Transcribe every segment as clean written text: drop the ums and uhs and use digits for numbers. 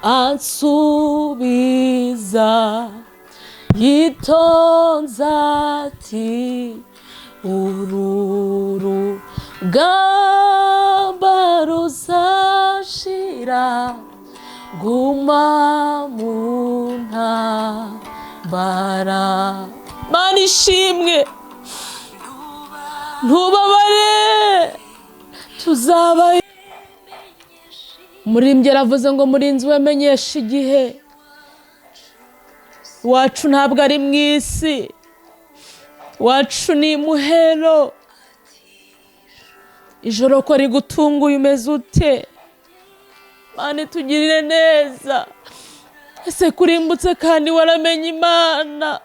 ansubiza yitonze ati uru rugamba ruzashira guma mu ntambara. Mana ishimwe, ntubabare, tuzaba. Umuririmbyi aravuze ngo murinzi wamenyesha igihe, iwacu ntabwo ari mu isi, iwacu ni imuhero. Ijoro ko rigutunguye umeze ute? Mana tugirire neza. Ese kurimbutse kandi waramenye Imana?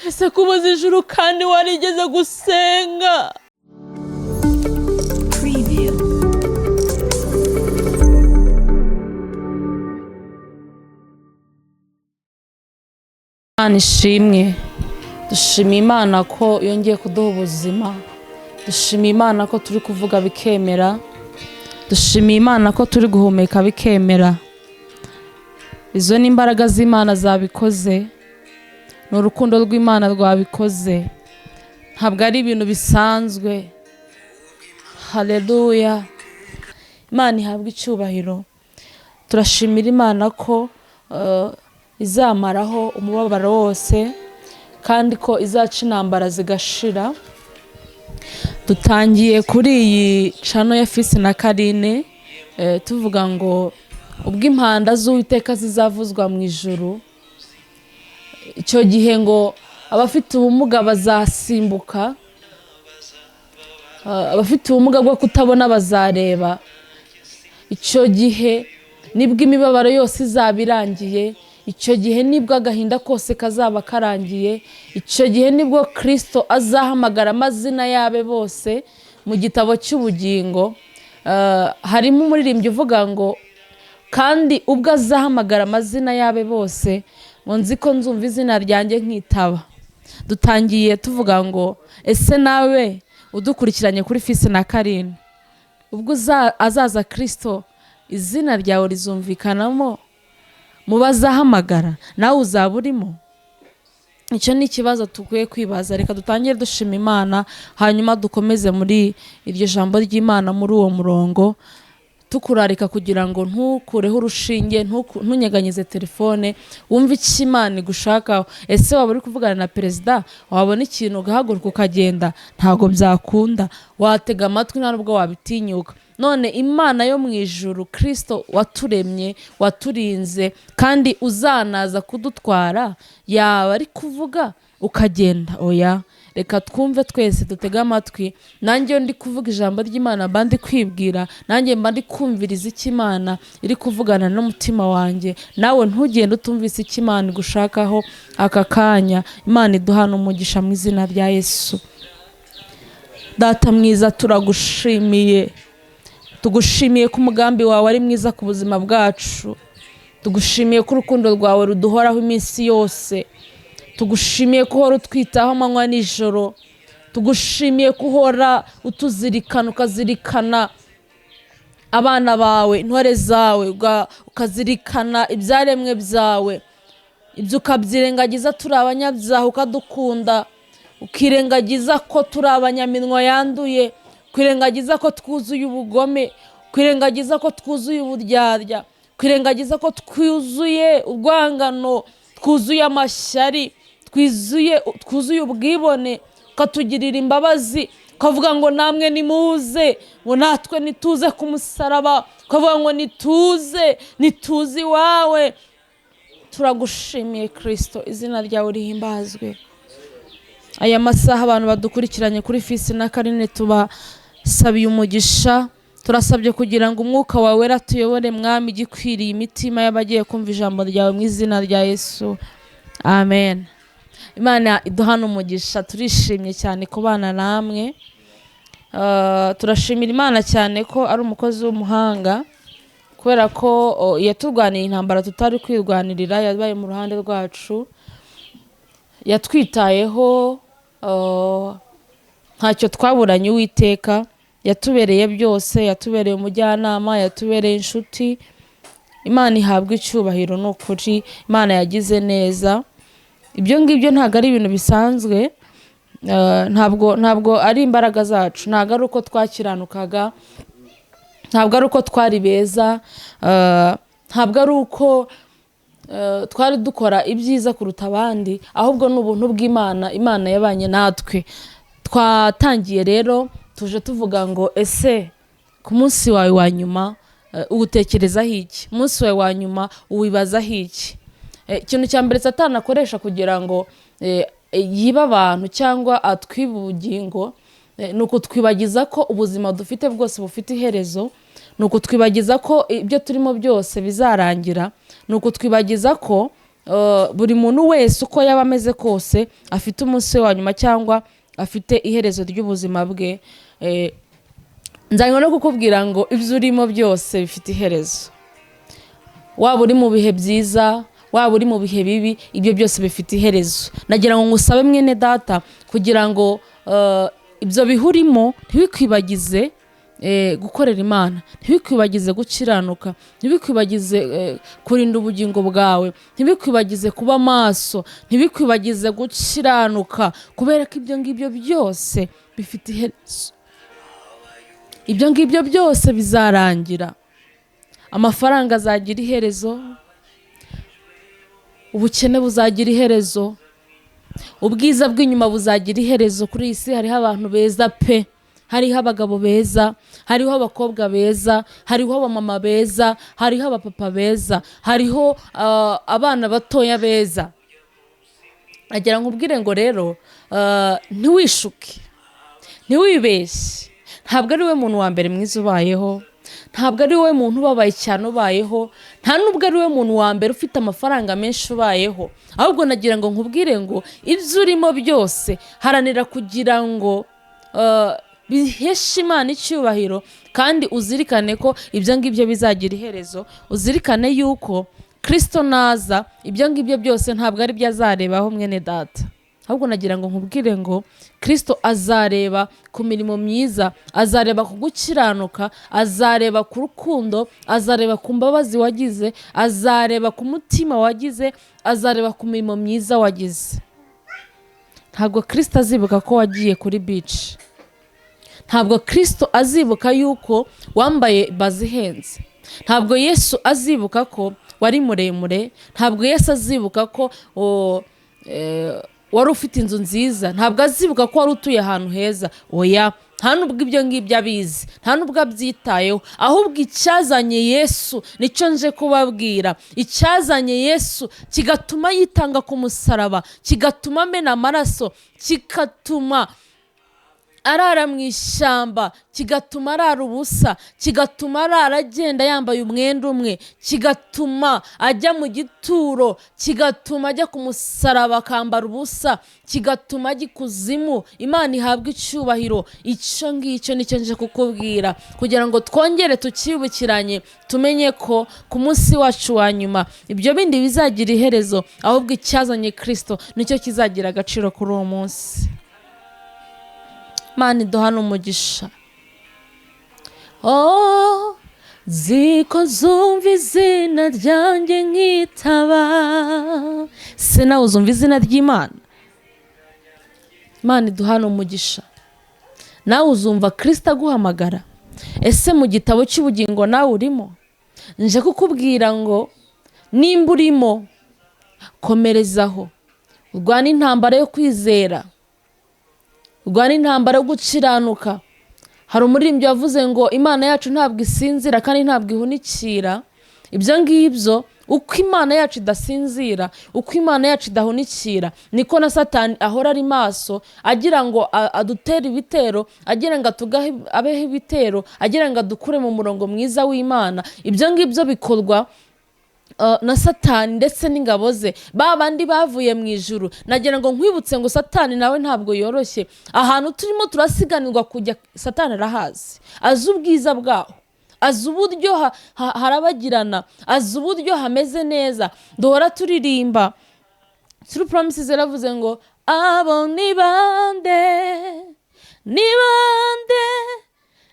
Ese kubuza ijuru kandi warigeze gusenga? Mana ishimwe, dushimiye Imana ko yongeye kuduha ubuzima, dushimiye Imana ko turi kuvuga bikemera, dushimiye Imana ko turi guhumeka bikemera. Izo ni imbaraga z'Imana zabikoze, ni urukundo rw'Imana rwabikoze, ntabwo ari ibintu bisanzwe. Haleluya, Imana ihabwa icyubahiro. Turashimira Imana ko izamaraho umubabaro wose kandi ko izaca intambara zigashira. Dutangiye kuri iyi cano ya Fisi na Karine tuvuga ngo ubwo impanda z'Uwiteka zizavuzwa mu ijuru, icyo gihe ngo abafite ubumuga bazasimbuka, abafite ubumuga bwo kutabona bazareba. Icyo gihe nibwo imibabaro yose izaba irangiye, icyo gihe nibwo agahinda kose kazaba karangiye, icyo gihe nibwo Kristo azahamagara amazina yabe bose mu gitabo cy'ubugingo. Harimo umuririmbyi uvuga ngo kandi ubwo azahamagara amazina yabe bose, ngo nzi ko nzumva izina ryanjye nkitaba. Dutangiye tuvuga ngo ese nawe udukurikiranye kuri Fisi na Karine, ubwo azaza Kristo izina ryawe rizumvikanamo mu bazahamagara, nawe uzaba urimo? Icyo ni ikibazo tukwiye kwibaza. Reka dutangire dushima Imana, hanyuma dukomeze muri iryo jambo ry'Imana muri uwo murongo, tukurarika kugira ngo ntukureho urushinge, ntunyeganyize telefone, wumve icyo Imana igushakaho. Ese waba uri kuvugana na perezida, wabona ikintu ugahaguruka ukagenda? Ntabwo byakunda. Watega amatwi nta nubwo wabitinyuka. None Imana yo mu ijuru, Kristo waturemye, waturinze kandi uzanaza kudutwara, yaba ari kuvuga ukagenda? Oya, reka twumve twese, dutega amatwi. Nanjye ndi kuvuga ijambo ry'Imana mba ndi kwibwira, nanjye mba ndi kumviriza icyo Imana iri kuvugana n'umutima wanjye. Nawe ntugende utumvise icyo Imana igushakaho aka kanya. Imana iduhana umugisha mu izina rya Yesu. Data mwiza, turagushimiye, tugushimiye ko umugambi wawe ari mwiza ku buzima bwacu, tugushimiye ko urukundo rwawe ruduhoraho iminsi yose, tugushimiye ko uhora utwitaho amanywa n'ijoro, tugushimiye ko uhora utuzirikana, ukazirikana abana bawe, intore zawe, ukazirikana ibyaremwe byawe, ibyo ukabyirengagiza turi abanyabyaha ukadukunda, ukirengagiza ko turi abanyaminwa yanduye, kwirengagiza ko twuzuye ubugome, kwirengagiza ko twuzuye uburyarya, kwirengagiza ko twuzuye urwangano, twuzuye amashyari, twuzuye ubwibone, ukatugirira imbabazi, ukavuga ngo namwe nimuze, ngo natwe nituze ku musaraba, ukavuga ngo nituze iwawe. Turagushimiye Kristo, izina ryawe rihimbazwe. Aya masaha abantu badukurikiranye kuri Fisi na Karine tubasabiye umugisha, turasabye kugira ngo umwuka wawe wera tuyobore Mwami gikwiriye imitima y'abagiye kumva ijambo ryawe mu izina rya Yesu, amen. Imana iduhana umugisha, turishimye cyane kubana namwe. Turashimira Imana cyane ko ari umukozi w'umuhanga, kubera ko yaturwaniye intambara tutari kwirwanirira, yabaye mu ruhande rwacu, yatwitayeho, ntacyo twaburanye. Uwiteka yatubereye byose, yatubereye umujyanama, yatubereye inshuti, Imana ihabwa icyubahiro, ni ukuri Imana yagize neza. Ibyo ngibyo ntabwo ari ibintu bisanzwe, ntabwo ari imbaraga zacu, ntabwo ari uko twakiranukaga, ntabwo ari uko twari beza, ntabwo ari uko twari dukora ibyiza kuruta abandi, ahubwo ni ubuntu bw'Imana. Imana yabanye natwe. Twatangiye rero tuje tuvuga ngo ese ku munsi wawe wa nyuma uwutekerezaho iki? Umunsi wawe wa nyuma uwibazaho iki? Ikintu cya mbere Satani akoresha kugira ngo yiba abantu cyangwa atwibe ubugingo, ni ukutwibagiza ko ubuzima dufite bwose bufite iherezo, ni ukutwibagiza ko ibyo turimo byose bizarangira, ni ukutwibagiza ko buri muntu wese uko yaba ameze kose afite umunsi wa nyuma cyangwa afite iherezo ry'ubuzima bwe. Nzanywe no kukubwira ngo ibyo urimo byose bifite iherezo. Waba uri mu bihe byiza, waba uri mu bihe bibi, ibyo byose bifite iherezo. Nagira ngo ngusabe mwene data kugira ngo ibyo bihurimo ntibikwibagize gukorera Imana, ntibikwibagize gukiranuka, ntibikwibagize kurinda ubugingo bwawe, ntibikwibagize kuba maso, ntibikwibagize gukiranuka, kubera ko ibyo ngibyo byose bifite iherezo. Ibyo ngibyo byose bizarangira. Amafaranga azagira iherezo, ubukene buzagira iherezo, ubwiza bw'inyuma buzagira iherezo. Kuri iyi si hariho abantu beza pe, hariho abagabo beza, hariho abakobwa beza, hariho abamama beza, hariho abapapa beza, hariho abana batoya beza. Agira ngo ubwire ngo rero ntiwishuke, ntiwibeshye. Ntabwo ari we muntu wa mbere mwiza ubayeho, ntabwo ari we muntu ubabaye cyane ubayeho, nta nubwo ari we muntu wa mbere ufite amafaranga menshi ubayeho. Ahubwo nagira ngo nkubwire ngo ibyo urimo byose haranira kugira ngo biheshe Imana icyubahiro, kandi uzirikane ko ibyo ngibyo bizagira iherezo. Uzirikane yuko Kristo naza ibyo ngibyo byose ntabwo ari byo azarebaho mwene data, ahubwo nagira ngo nkubwire ngo Kristo azareba ku mirimo myiza, azareba ku gukiranuka, azareba ku rukundo, azareba ku mbabazi wagize, azareba ku mutima wagize, azareba ku mirimo myiza wagize. Ntabwo Kristo azibuka ko wagiye kuri beach, ntabwo Kristo azibuka yuko wambaye bazi ihenze, ntabwo Yesu azibuka ko wari muremure, ntabwo Yesu azibuka ko wari ufite inzu nziza, ntabwo azibuka ko wari utuye ahantu heza. Oya, nta nubwo ibyo ngibyo abizi, nta nubwo abyitayeho. Ahubwo icyazanye Yesu nicyo nje kubabwira. Icyazanye Yesu kigatuma yitanga ku musaraba, kigatuma amena amaraso, kigatuma arara mu ishyamba, kigatuma arara ubusa, kigatuma arara agenda yambaye umwenda umwe, kigatuma ajya mu gituro, kigatuma ajya ku musaraba akambara ubusa, kigatuma ajya ikuzimu. Imana ihabwa icyubahiro. Icyo ngicyo nicyo nje kukubwira kugira ngo twongere tukibukiranye, tumenye ko ku munsi wacu wa nyuma ibyo bindi bizagira iherezo, ahubwo icyazanye Kristo nicyo kizagira agaciro kuri uwo munsi. Imana iduhane umugisha. Ziko zumva izina ryanjye nkitaba. Se nawe uzumva izina ry'Imana? Imana iduhane umugisha. Nawe uzumva Kristo aguhamagara? Ese mu gitabo cy'ubugingo nawe urimo? Nje kukubwira ngo nimba urimo, komerezaho, urwane intambara yo kwizera, urwane intambara yo gukiranuka. Hari umuririmbyi wavuze ngo Imana yacu ntabwo isinzira kandi ntabwo ihunikira. Ibyo ngibyo, uko Imana yacu idasinzira, uko Imana yacu idahunikira, niko na Satani ahora ari maso, agira ngo adutere ibitero, agira ngo abeho ibitero, agira ngo adukure mu murongo mwiza w'Imana. Ibyo ngibyo bikorwa na Satani ndetse n'ingabo ze, ba bandi bavuye mu ijuru. Nagira ngo nkwibutse ngo Satani nawe ntabwo yoroshye. Ahantu turimo turasiganirwa kujya, Satani arahazi, azi ubwiza bwaho, azi uburyo harabagirana, azi uburyo hameze neza. Duhora turirimba, True Promises yaravuze ngo abo ni bande, ni bande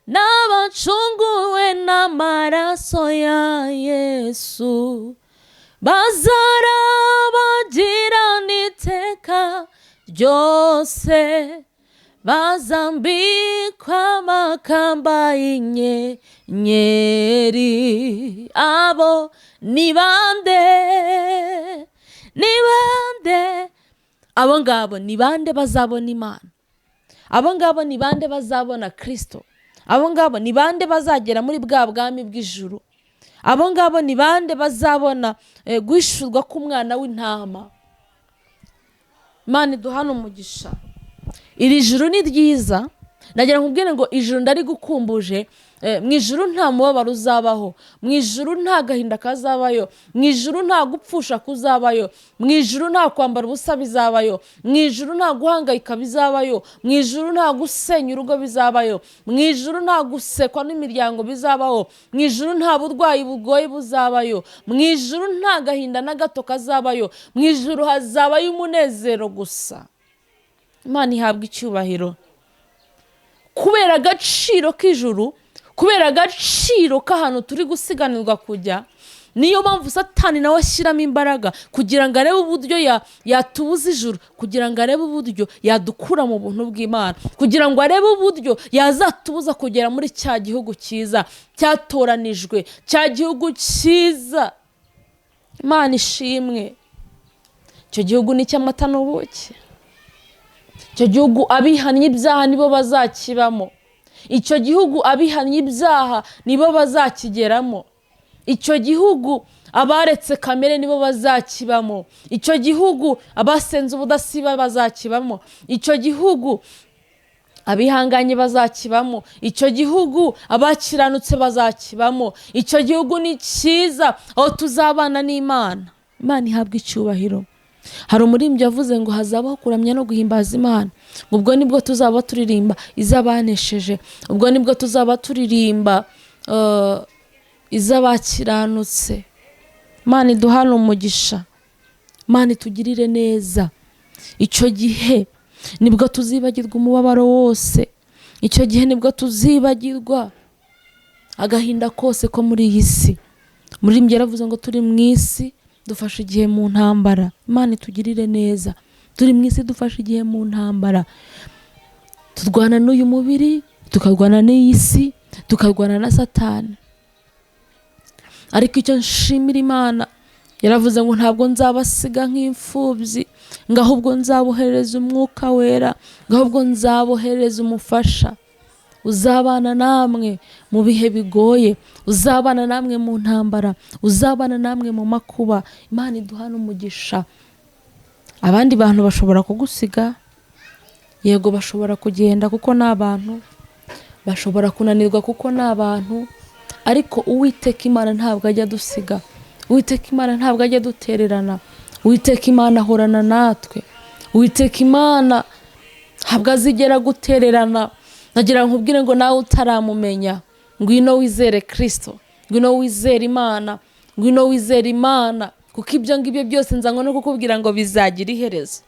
n'abacunguwe n'amaraso ya Yesu. Yesu bazarabagirana iteka ryose, bazambikwa amakamba y'inyenyeri. Abo ni bande? Ni bande? Abo ngabo ni bande bazabona Imana? Abo ngabo ni bande bazabona Kristo? Abo ngabo ni bande bazagera muri bwa bwami bw'ijuru? Abo ngabo ni bande bazabona guhishurwa k'umwana w'intama? Imana iduhane umugisha. Iri juru ni ryiza, nagira nkubwire ngo ijuru ndari gukumbuje. Mu ijuru nta mubabaro uzabaho, mu ijuru nta gahinda kazabayo, mu ijuru nta gupfusha kuzabayo, mu ijuru nta kwambara ubusa bizabayo, mu ijuru nta guhangayika bizabayo, mu ijuru nta gusenya urugo bizabayo, mu ijuru nta gusekwa n'imiryango bizabaho, mu ijuru nta burwayi bugoye buzabayo, mu ijuru nta gahinda na gato kazabayo, mu ijuru hazabayo umunezero gusa. Imana ihabwa icyubahiro. Kubera agaciro k'ijuru, kubera agaciro k'ahantu turi gusiganirwa kujya, niyo mpamvu Satani nawe ashyiramo imbaraga kugira ngo arebe uburyo yatubuza ijuru, kugira ngo arebe uburyo yadukura mu buntu bw'Imana, kugira ngo arebe uburyo yazatubuza kugera muri cya gihugu cyiza cyatoranijwe, cya gihugu cyiza. Imana ishimwe. Icyo gihugu ni cy'amata n'ubuki. Icyo gihugu abihannye ibyaha nibo bazakibamo. Icyo gihugu abihannye ibyaha nibo bazakigeramo. Icyo gihugu abaretse kamere nibo bazakibamo. Icyo gihugu abasenze ubudasiba bazakibamo. Icyo gihugu abihanganye bazakibamo. Icyo gihugu abakiranutse bazakibamo. Icyo gihugu ni cyiza, aho tuzabana n'Imana. Imana ihabwa icyubahiro. Hari umuririmbyi yavuze ngo hazabaho kuramya no guhimbaza Imana. Ubwo nibwo tuzaba turirimba izabanesheje, ubwo nibwo tuzaba turirimba izabakiranutse. Imana iduhane umugisha, Imana itugirire neza. Icyo gihe nibwo tuzibagirwa umubabaro wose. Icyo gihe nibwo tuzibagirwa agahinda kose ko muri iyi si. Umuririmbyi yaravuze ngo turi mu isi dufashe igihe mu ntambara. Imana itugirire neza. Turi mu isi dufashe igihe mu ntambara. Turwana n'uyu mubiri, tukarwana n'iyi si, tukarwana na Satani. Ariko icyo nshimira Imana, yaravuze ngo ntabwo nzabasiga nk'imfubyi, ngo ahubwo nzabohereza umwuka wera, ngo ahubwo nzabohereza umufasha uzabana namwe mu bihe bigoye, uzabana namwe mu ntambara, uzabana namwe mu makuba. Imana iduhane umugisha. Abandi bantu bashobora kugusiga, yego bashobora kugenda kuko ni abantu, bashobora kunanirwa kuko ni abantu, ariko Uwiteka Imana ntabwo ajya dusiga. Uwiteka Imana ntabwo ajya dutererana. Uwiteka Imana ahorana natwe. Uwiteka Imana ntabwo azigera gutererana. Nagira nkubwire ngo nawe utaramumenya, ngwino wizere Kristo, ngwino wizere Imana, ngwino wizere Imana, kuko ibyo ngibyo byose nzanywe no kukubwira ngo bizagira iherezo.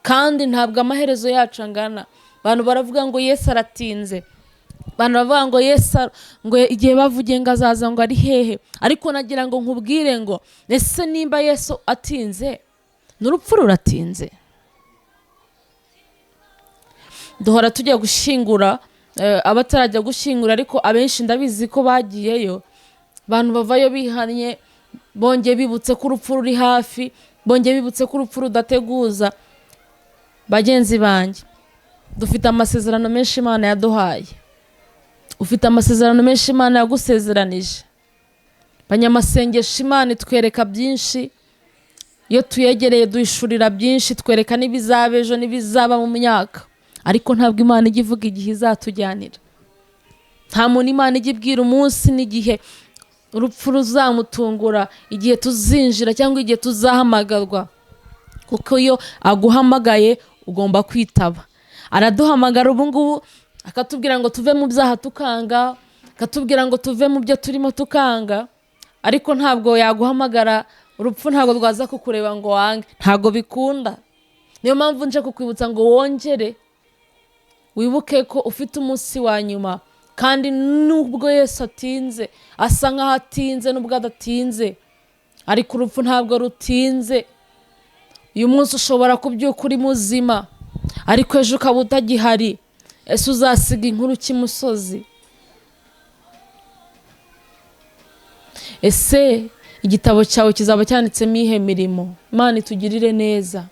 Kandi ntabwo amaherezo yacu angana. Abantu baravuga ngo Yesu aratinze, abantu bavuga ngo Yesu ngo igihe bavugiye ngo azaza ngo ari hehe. Ariko nagira ngo nkubwire ngo ese nimba Yesu atinze, n'urupfu ruratinze. Duhora tujya gushingura abatarajya gushingura, ariko abenshi ndabizi ko bagiyeyo. Abantu bavayo bihannye, bongeye bibutse ko urupfu ruri hafi, bongeye bibutse ko urupfu rudateguza. Bagenzi banjye, dufite amasezerano menshi Imana yaduhaye. Ufite amasezerano menshi Imana yagusezeranije. Banyamasengesho, Imana itwereka byinshi. Iyo tuyegereye duhishurira byinshi, twereka n'ibizaba ejo n'ibizaba mu myaka. Ariko ntabwo Imana ijya ivuga igihe izatujyanira. Nta muntu Imana ijya ibwira umunsi n'igihe urupfu ruzamutungura, igihe tuzinjira cyangwa igihe tuzahamagarwa. Kuko iyo aguhamagaye ugomba kwitaba. Araduhamagara ubu ngubu akatubwira ngo tuve mu byaha tukanga, akatubwira ngo tuve mu byo turimo tukanga. Ariko ntabwo yaguhamagara, urupfu ntabwo rwaza kukureba ngo wange, ntabwo bikunda. Niyo mpamvu nje kukwibutsa ngo wongere wibuke ko ufite umunsi wa nyuma, kandi nubwo Yesu atinze, asa nk'aho atinze nubwo adatinze, ariko urupfu ntabwo rutinze. Uyu munsi ushobora kubyuka uri muzima, ariko ejo ukaba utagihari. Ese uzasiga inkuru cy'imusozi? Ese igitabo cyawe kizaba cyanditsemo ihe mirimo? Imana itugirire neza.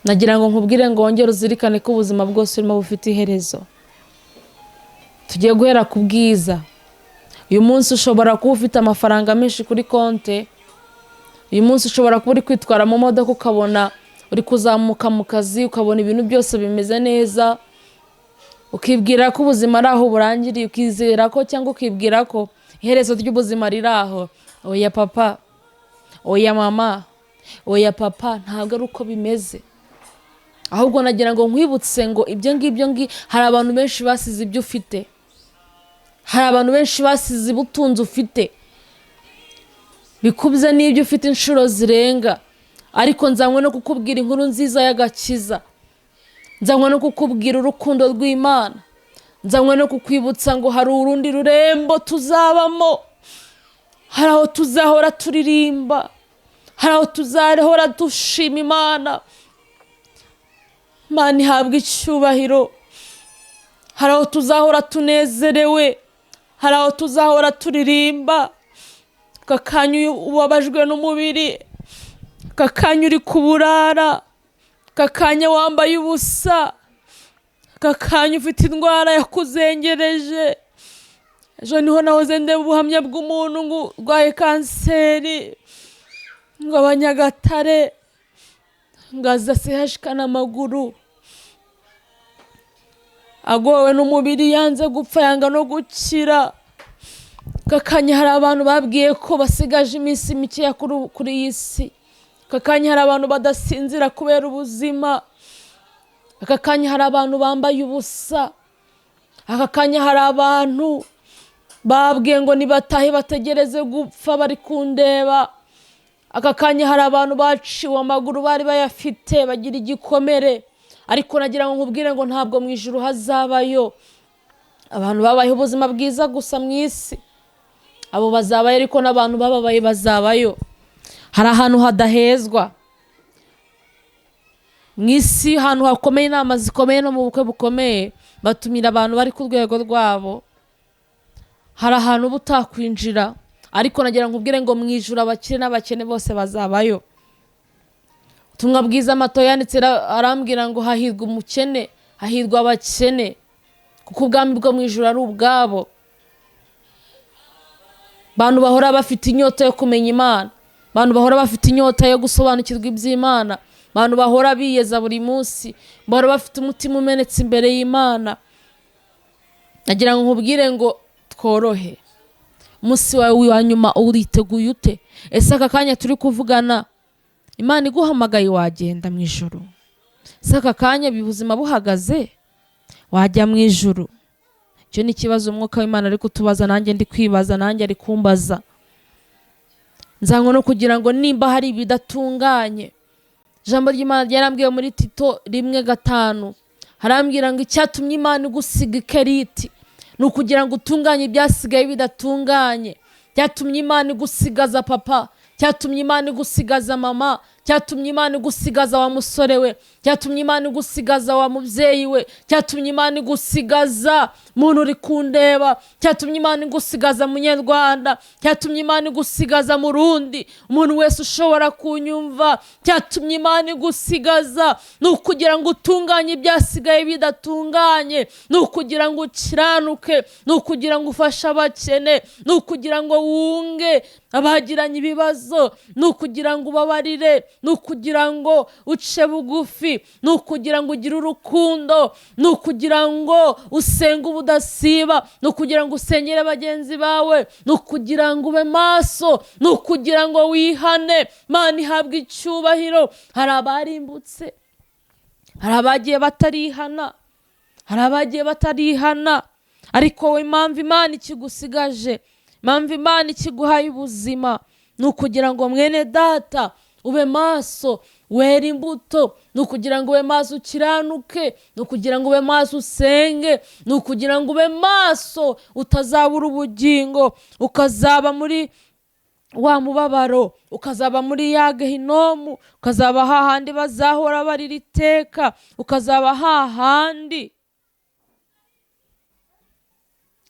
Nagira ngo nkubwire ngo wongere uzirikane ko ubuzima bwose urimo bufite iherezo. Tugiye guhera ku bwiza. Uyu munsi ushobora kuba ufite amafaranga menshi kuri konte. Uyu munsi ushobora kuba uri kwitwara mu modoka ukabona uri kuzamuka mu kazi, ukabona ibintu byose bimeze neza, ukibwira ko ubuzima ari aho burangiriye, ukizera ko cyangwa ukibwira ko iherezo ry'ubuzima riri aho. Oya papa, oya mama, oya papa, ntabwo ari uko bimeze. Ahubwo nagira ngo nkwibutse ngo ibyo ngibyo hari abantu benshi basize ibyo ufite. Hari abantu benshi basize ubutunzi ufite, bikubye n'ibyo ufite inshuro zirenga. Ariko nzanywe no kukubwira inkuru nziza y'agakiza. Nzanywe no kukubwira urukundo rw'Imana. Nzanywe no kukwibutsa ngo hari urundi rurembo tuzabamo. Hari aho tuzahora turirimba, hari aho tuzahora dushima Imana. Imana ihabwa icyubahiro. Hari aho tuzahora tunezerewe, hari aho tuzahora turirimba. Kakanya ubabajwe n'umubiri, kakanya uri kuburara, kakanya wambaye ubusa, kakanya ufite indwara yakuzengereje. Ejo niho nahoze ndeba ubuhamya bw'umuntu ngo urwaye kanseri, ngo Abanyagatare, ngo aza CHK n'amaguru, agowe n'umubiri, yanze gupfa, yanga no gukira. Kakanya hari abantu babwiye ko basigaje iminsi mikeya kuri iyi si. Kakanya hari abantu badasinzira kubera ubuzima. Kakanya hari abantu bambaye ubusa. Kakanya hari abantu babwiye ngo nibatahe bategereze gupfa bari kundeba. Kakanya hari abantu baciwe amaguru bari bayafite bagira igikomere. Ariko nagira ngo nkubwire ngo ntabwo mu ijuru hazabayo abantu babayeho ubuzima bwiza gusa mu isi. Abo bazabayo, ariko n'abantu bababaye bazabayo. Hari ahantu hadahezwa mu isi, ahantu hakomeye, inama zikomeye no mu bukwe bukomeye batumira abantu bari ku rwego rwabo. Hari ahantu uba utakwinjira, ariko nagira ngo nkubwire ngo mu ijuru abakire n'abakene bose bazabayo. Ubutumwa bwiza Matayo yanditse arambwira ngo hahirwa umukene, hahirwa abakene, kuko ubwami bwo mu ijuru ari ubwabo. Abantu bahora bafite inyota yo kumenya Imana, abantu bahora bafite inyota yo gusobanukirwa iby'Imana, abantu bahora biyeza buri munsi, bahora bafite umutima umenetse imbere y'Imana. Nagira ngo nkubwire ngo tworohe. Umunsi wawe wa nyuma uriteguye ute? Ese aka kanya turi kuvugana Imana iguhamagaye wagenda mu ijuru? Ese aka kanya ubuzima buhagaze wajya mu ijuru? Icyo ni ikibazo umwuka w'Imana ari kutubaza, nanjye ndi kwibaza, nanjye ari kumbaza. Nzanywe no kugira ngo nimba hari ibidatunganye, ijambo ry'Imana ryarambwiye muri Tito 1:5, harambwira ngo icyatumye Imana igusiga ikeriti ni ukugira ngo utunganye ibyasigaye bidatunganye. Cyatumye Imana igusigaza papa, cyatumye Imana igusigaza mama, cyatumye Imana igusigaza wa musore we, cyatumye Imana igusigaza wa mubyeyi we, cyatumye Imana igusigaza muntu uri kundeba, cyatumye Imana igusigaza munyarwanda, cyatumye Imana igusigaza murundi, umuntu wese ushobora kunyumva, cyatumye Imana igusigaza ni ukugira ngo utunganye ibyasigaye bidatunganye, ni ukugira ngo ukiranuke, ni ukugira ngo ufashe abakene, ni ukugira ngo wunge abagiranye ibibazo, ni ukugira ngo ubabarire, ni ukugira ngo uce bugufi, ni ukugira ngo ugire urukundo, ni ukugira ngo usenge ubudasiba, ni ukugira ngo usengere bagenzi bawe, ni ukugira ngo ube maso, ni ukugira ngo wihane. Imana ihabwe icyubahiro. Hari abarimbutse, hari abagiye batarihana, hari abagiye batarihana, ariko we impamvu Imana ikigusigaje, impamvu Imana ikiguhaye ubuzima, ni ukugira ngo mwene data ube maso wera imbuto, ni ukugira ngo ube maso ukiranuke, ni ukugira ngo ube maso usenge, ni ukugira ngo ube maso utazabura ubugingo, ukazaba muri wa mubabaro, ukazaba muri ya gehinomu, ukazaba hahandi bazahora barira iteka, ukazaba hahandi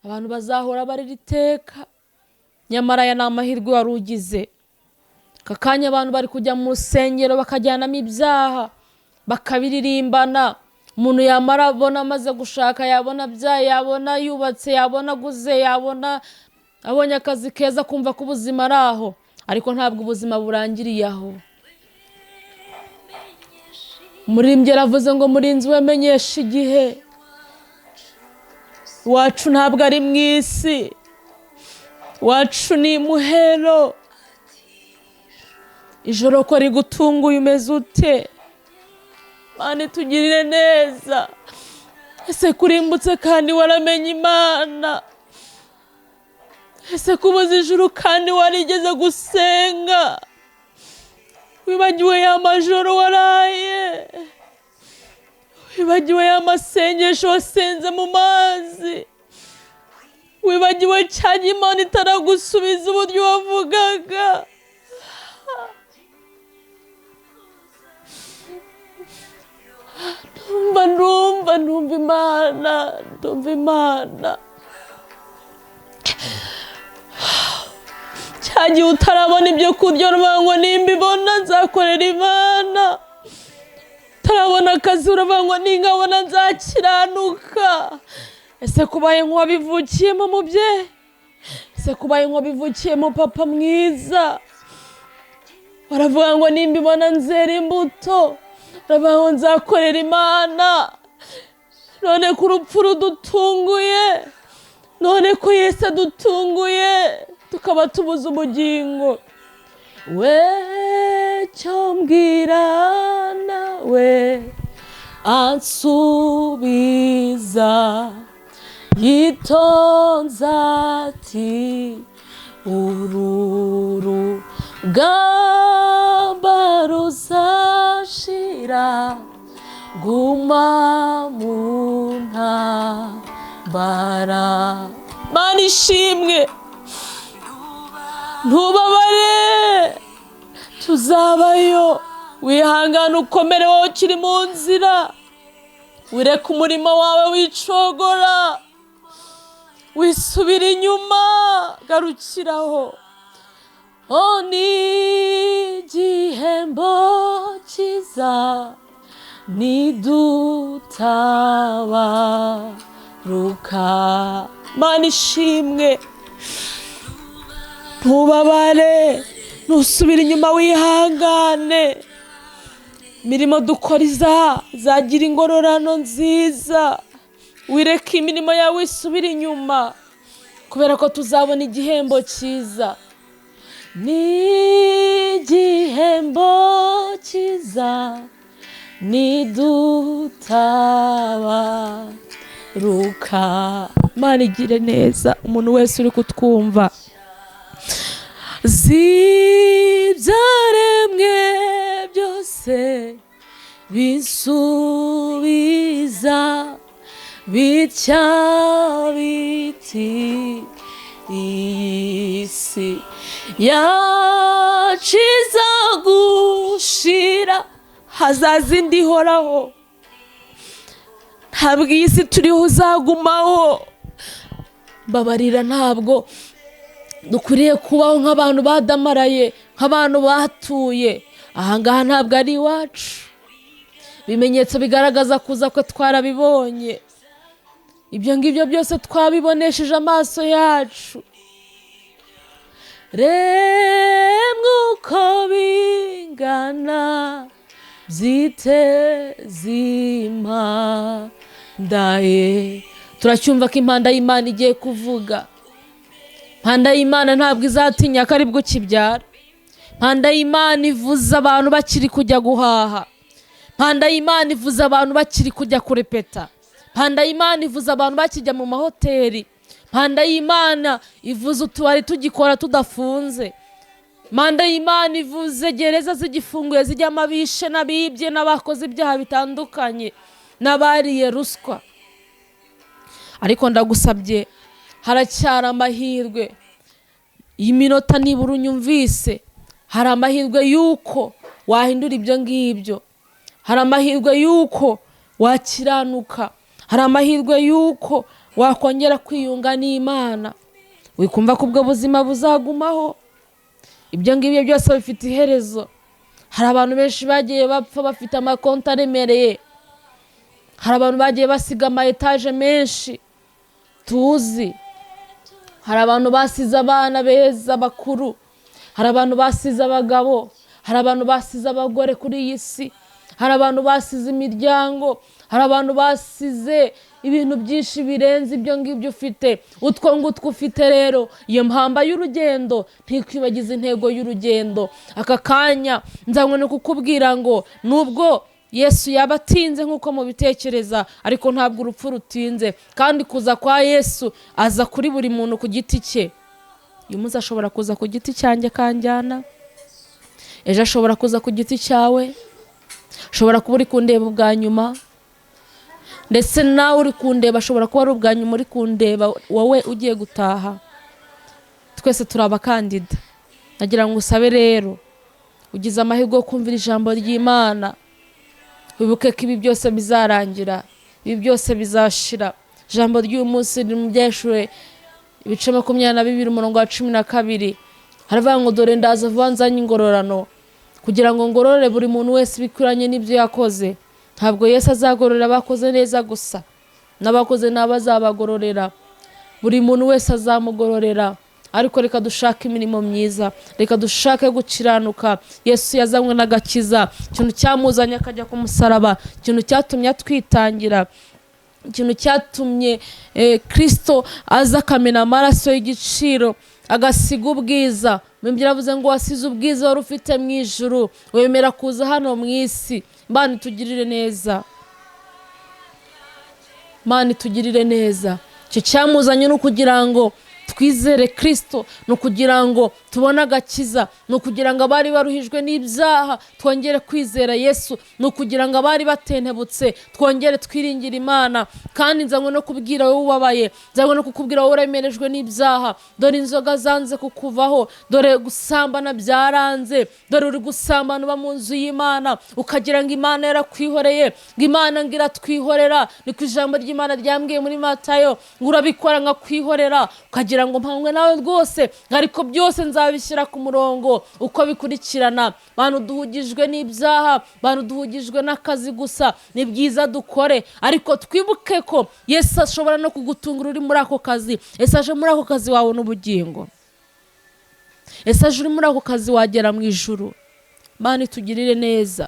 abantu bazahora barira iteka. Nyamara aya ni amahirwe wari ugize. Aka kanya abantu bari kujya mu rusengero bakajyanamo ibyaha bakabiririmbana. Umuntu yamara abona amaze gushaka, yabona abyaye, yabona yubatse, yabona aguze, yabona abonye akazi keza, kumva ko ubuzima ari aho, ariko ntabwo ubuzima burangiriye aho. Umuririmbyi yaravuze ngo murinzi we menyesha igihe, iwacu ntabwo ari mu isi, iwacu ni imuhero. Ijoro ko rigutunguye umeze ute? Mana tugirire neza. Ese kurimbutse kandi waramenye Imana? Ese kubuza ijuru kandi warigeze gusenga? Wibagiwe ya majoro waraye? Wibagiwe ya masengesho wasenze mu mazi? Wibagiwe cyane Imana itaragusubiza uburyo wavugaga? Ndumva Imana. Cyagiye utarabona ibyo kurya uravuga ngo nimbibona nzakorera Imana. Utarabona akazi uravuga ngo ninkabona nzakiranuka. Ese kubaye nk'uwabivukiyemo mubyeyi? Ese kubaye nk'uwabivukiyemo papa mwiza? Uravuga ngo nimbibona nzera imbuto, uravuga ngo nzakorera Imana. None ko urupfu rudutunguye, none ko Yesu adutunguye, tukaba tubuze ubugingo. We cyo mbwira nawe ansubiza, yitonze ati uru rugamba ruzashira, guma mu ntambara. Mana ishimwe, ntubabare, tuzabayo. Wihangane ukomere wowe ukiri mu nzira, wireke umurimo wawe wicogora, wisubira inyuma, garukiraho. Ni igihembo cyiza nidutabaruka. Mana ishimwe, ntubabare, ntusubire inyuma, wihangane. Imirimo dukora izagira ingororano nziza. Wireke imirimo yawe isubire inyuma, kubera ko tuzabona igihembo cyiza. Ni igihembo cyiza nidutabaruka. Mana igire neza umuntu wese uri kutwumva. Zibyaremwe byose bisubiza bitya biti, iyi si yaciza gushira, hazaza indi ihoraho. Ntabwo iyi si turiho uzagumaho. Babarira, ntabwo dukwiriye kubaho nk'abantu badamaraye, nk'abantu batuye. Ahangaha ntabwo ari iwacu. Ibimenyetso bigaragaza kuza ko twarabibonye. Ibyo ngibyo byose twabibonesheje amaso yacu. Remwe uko bingana byiteze impandaye. Turacyumva ko impanda y'Imana igiye kuvuga. Impanda y'Imana ntabwo izatinya ko aribwo kibyara. Impanda y'Imana ivuza abantu bakiri kujya guhaha. Impanda y'Imana ivuza abantu bakiri kujya kurepeta. Impanda y'Imana ivuza abantu bakijya mu mahoteli. Impanda y'Imana ivuza utubari tugikora tudafunze. manda y'Imana ivuze gereza zigifunguye zijyamo abishe n'abibye n'abakoze ibyaha bitandukanye n'abariye ruswa. Ariko ndagusabye haracyari amahirwe y'iminota nibura unyumvise. Hari amahirwe yuko wahindura ibyo ngibyo. Hari amahirwe yuko wakiranuka. Hari amahirwe yuko wakongera kwiyunga n'Imana. Wikumva ko ubwo buzima buzagumaho. Ibyo ngibyo byose bifite iherezo. Hari abantu benshi bagiye bapfa bafite amakonti aremereye. Hari abantu bagiye basiga ama etaje menshi tuzi. Hari abantu basize abana beza bakuru. Hari abantu basize abagabo. Hari abantu basize abagore kuri iyi si. Hari abantu basize imiryango. Hari abantu basize ibintu byinshi birenze ibyo ngibyo ufite. Utwo ngutwo ufite rero, iyo mpamba y'urugendo ntikwibagize intego y'urugendo. Aka kanya nzanywe no kukubwira ngo nubwo Yesu yaba atinze nk'uko mubitekereza, ariko ntabwo urupfu rutinze. Kandi kuza kwa Yesu aza kuri buri muntu ku giti cye. Uyu munsi ashobora kuza ku giti cyanjye kanjyana. Ejo ashobora kuza ku giti cyawe. Ashobora kuba uri kundeba ubwa nyuma. Ndetse nawe uri kundeba ashobora kuba ari ubwa nyuma uri kundeba wowe ugiye gutaha. Twese turi abakandida. Nagira ngo usabe rero ugize amahirwe yo kumvira ijambo ry'Imana. Wibuke ko ibi byose bizarangira. Ibi byose bizashira. Ijambo ry'uyu munsi riri mu Byeshuwe ibice 22:12. Haravuga ngo dore ndaza vuba nzanye ingororano kugira ngo ngororere buri muntu wese bikwiranye n'ibyo yakoze. Ntabwo Yesu azagororera abakoze neza gusa, n'abakoze nabi azabagororera. Buri muntu wese azamugororera. Ariko reka dushake imirimo myiza, reka dushake gukiranuka. Yesu yazanywe n'agakiza. Ikintu cyamuzanye akajya ku musaraba, ikintu cyatumye atwitangira, ikintu cyatumye Kristo aza akamena amaraso y'igiciro agasiga ubwiza. Bibiliya iravuze ngo wasize ubwiza wari ufite mu ijuru, wemera kuza hano mu isi. Imana itugirire neza. Imana itugirire neza. Icyo cyamuzanye no kugira ngo twizere Kristo, no kugira ngo tubone agakiza, no kugira ngo abari baruhijwe n'ibyaha twongere kwizera Yesu, no kugira ngo abari batentebutse twongere twiringira Imana. Kandi nzanywe no kubwira wowe ubabaye, nzanywe no kukubwira wowe uremerejwe n'ibyaha. Dore inzoga zanze kukuvaho, dore gusambana byaranze, dore uri gusambana uba mu nzu y'Imana ukagira ngo Imana yarakwihoreye, ngo Imana ngira twihorera. Ni ku ijambo ry'Imana ryambwiye muri Matayo ngo urabikora ngakwihorera, ukagira ngo mpamwe nawe rwose, ariko byose nzabishyira ku murongo uko bikurikirana. Bantu duhugijwe n'ibyaha, bantu duhugijwe n'akazi gusa. Ni byiza dukore, ariko twibuke ko Yesu ashobora no kugutungura uri muri ako kazi. Ese aje muri ako kazi wawe n'ubugingo? Ese aje uri muri ako kazi wagera mu ijuru? Imana itugirire neza.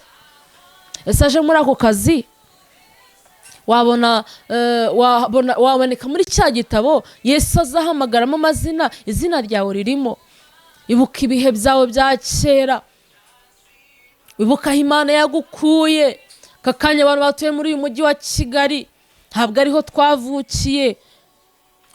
Ese aje muri ako kazi waboneka muri cya gitabo Yesu azahamagaramo amazina, izina ryawe ririmo. Ibuka ibihe byawe bya kera, wibuka aho Imana yagukuye. Kakanya abantu batuye muri uyu mujyi wa Kigali ntabwo ariho twavukiye.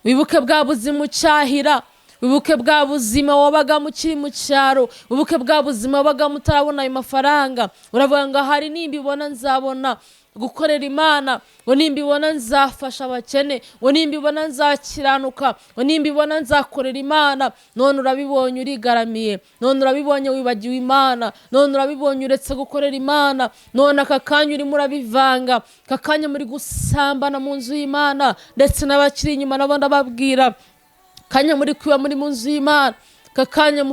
Wibuke bwa buzima ucyahira, wibuke bwa buzima wabaga mukiri mu cyaro, wibuke bwa buzima wabaga mutarabona ayo mafaranga. Uravuga ngo hari nimbibona nzabona gukorera Imana, ngo nimbibona nzafasha abakene, ngo nimbibona nzakiranuka, ngo nimbibona nzakorera Imana. None urabibonye urigaramiye, none urabibonye wibagiwe Imana, none urabibonye uretse gukorera Imana. None aka kanya urimo urabivanga, aka kanya muri gusambana mu nzu y'Imana, ndetse n'abakiri inyuma nabo ndababwira, kanya muri kwiba muri mu nzu y'Imana. Kakanya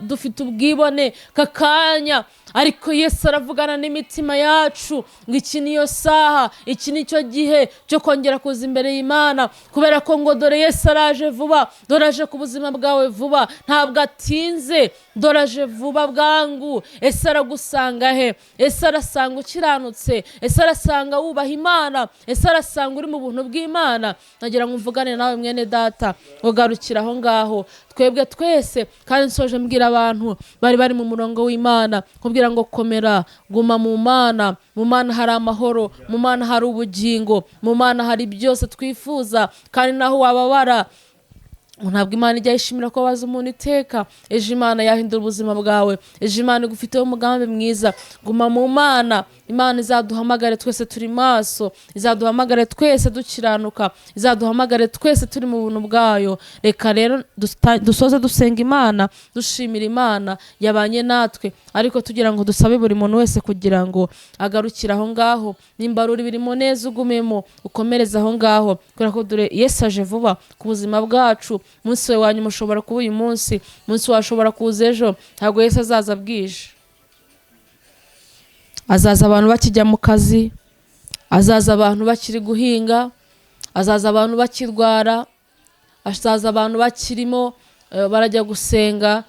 dufite ubwibone, kakanya. Ariko Yesu aravugana n'imitima yacu ngo iki niyo saha, iki nicyo gihe cyo kongera kuza imbere y'Imana, kubera ko ngo dore Yesu araje vuba. Dore aje ku buzima bwawe vuba, ntabwo atinze. Dore aje vuba bwangu. Ese aragusanga he? Ese arasanga ukiranutse? Ese arasanga wubaha Imana? Ese arasanga uri mu buntu bw'Imana? Nagira ngo mvugane nawe mwene data, ugarukira aho ngaho. Twebwe twese kandi nsoje mbwira abantu bari mu murongo w'Imana, kubwira ngo komera, guma mu Mana. Mu Mana hari amahoro, mu Mana hari ubugingo, mu Mana hari byose twifuza. Kandi naho wababara ntabwo Imana ijya yishimira ko wabaza umuntu iteka. Ejo Imana yahindura ubuzima bwawe, ejo Imana igufiteho umugambi mwiza. Guma mu Mana. Imana izaduhamagare twese turi maso, izaduhamagare twese dukiranuka, izaduhamagare twese turi mu buntu bwayo. Reka rero dusoze dusenga Imana, dushimira Imana yabanye natwe, ariko tugira ngo dusabe buri muntu wese kugira ngo agarukire aho ngaho. Nimba ruri birimo neza ugumemo, ukomereze aho ngaho, kubera ko dore Yesu aje vuba ku buzima bwacu. Umunsi we wa nyuma ushobora kuba uyu munsi, umunsi washobora kuza ejo. Ntabwo Yesu azaza bwije. Azaza abantu bakijya mu kazi, azaza abantu bakiri guhinga, azaza abantu bakirwara, azaza abantu bakirimo barajya gusenga.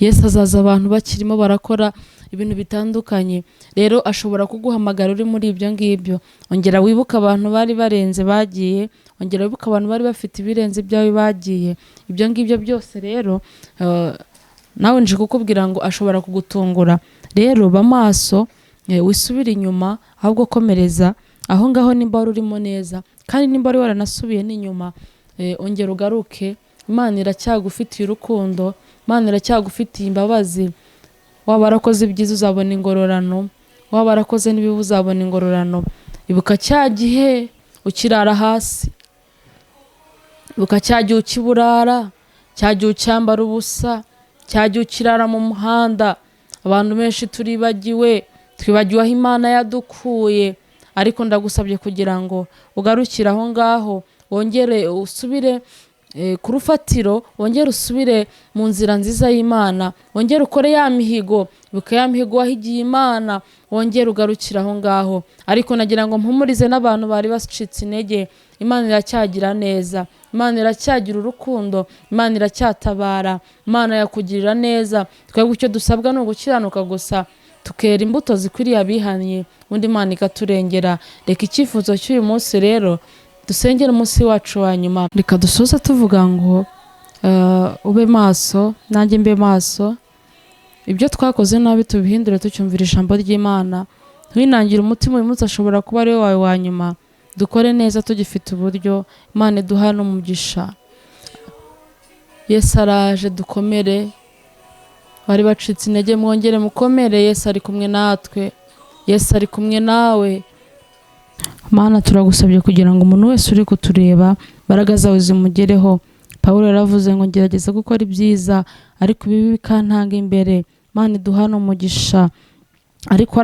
Yesu azaza abantu bakirimo barakora ibintu bitandukanye. Rero ashobora kuguhamagara uri muri ibyo ngibyo. Ongera wibuka abantu bari barenze bagiye, ongera wibuka abantu bari bafite ibirenze ibyawe bagiye. Ibyo ngibyo byose rero nawe nje kukubwira ngo ashobora kugutungura. Rero ba maso, wisubire inyuma, ahubwo komereza aho ngaho nimba wari urimo neza, kandi nimba wari waranasubiye n'inyuma, ongera ugaruke. Imana iracyagufitiye urukundo, Imana iracyagufitiye imbabazi. Waba warakoze ibyiza uzabona ingororano, waba warakoze n'ibibi uzabona ingororano. Ibuka cya gihe ukirara hasi, ibuka cya gihe ukiburara, cya gihe ucyambara ubusa, cya gihe ukirara mu muhanda. Abantu benshi twibagiwe aho Imana yadukuye, ariko ndagusabye kugira ngo ugarukire aho ngaho, wongere usubire ku rufatiro, wongere usubire mu nzira nziza y'Imana, wongere ukore ya mihigo, ibuka ya mihigo wahigiye Imana, wongere ugarukire aho ngaho. Ariko nagira ngo mpumurize n'abantu bari bacitse intege. Imana iracyagira neza, Imana iracyagira urukundo, Imana iracyatabara, Imana yakugirira neza. Twebwe icyo dusabwa ni ugukiranuka gusa, tukera imbuto zikwiriye abihannye, undi Imana ikaturengera. Reka icyifuzo cy'uyu munsi rero dusengera umunsi wacu wa nyuma. Reka dusoza tuvuga ngo ube maso, nanjye mbe maso. Ibyo twakoze nabi tubihindure tucyumvira ijambo ry'Imana. Ntiwinangire umutima, uyu munsi ashobora kuba ari wawe wa nyuma. Dukore neza tugifite uburyo. Imana iduha n'umugisha. Yesu araje, dukomere. Bari bacitse intege mwongere mukomere. Yesu ari kumwe natwe, Yesu ari kumwe nawe. Mana, turagusabye kugira ngo umuntu wese uri kutureba imbaraga zawe zimugereho. Pawulo yaravuze ngo ngerageza gukora ibyiza, ariko ibibi bikantanga imbere. Mana iduha n'umugisha. Ariko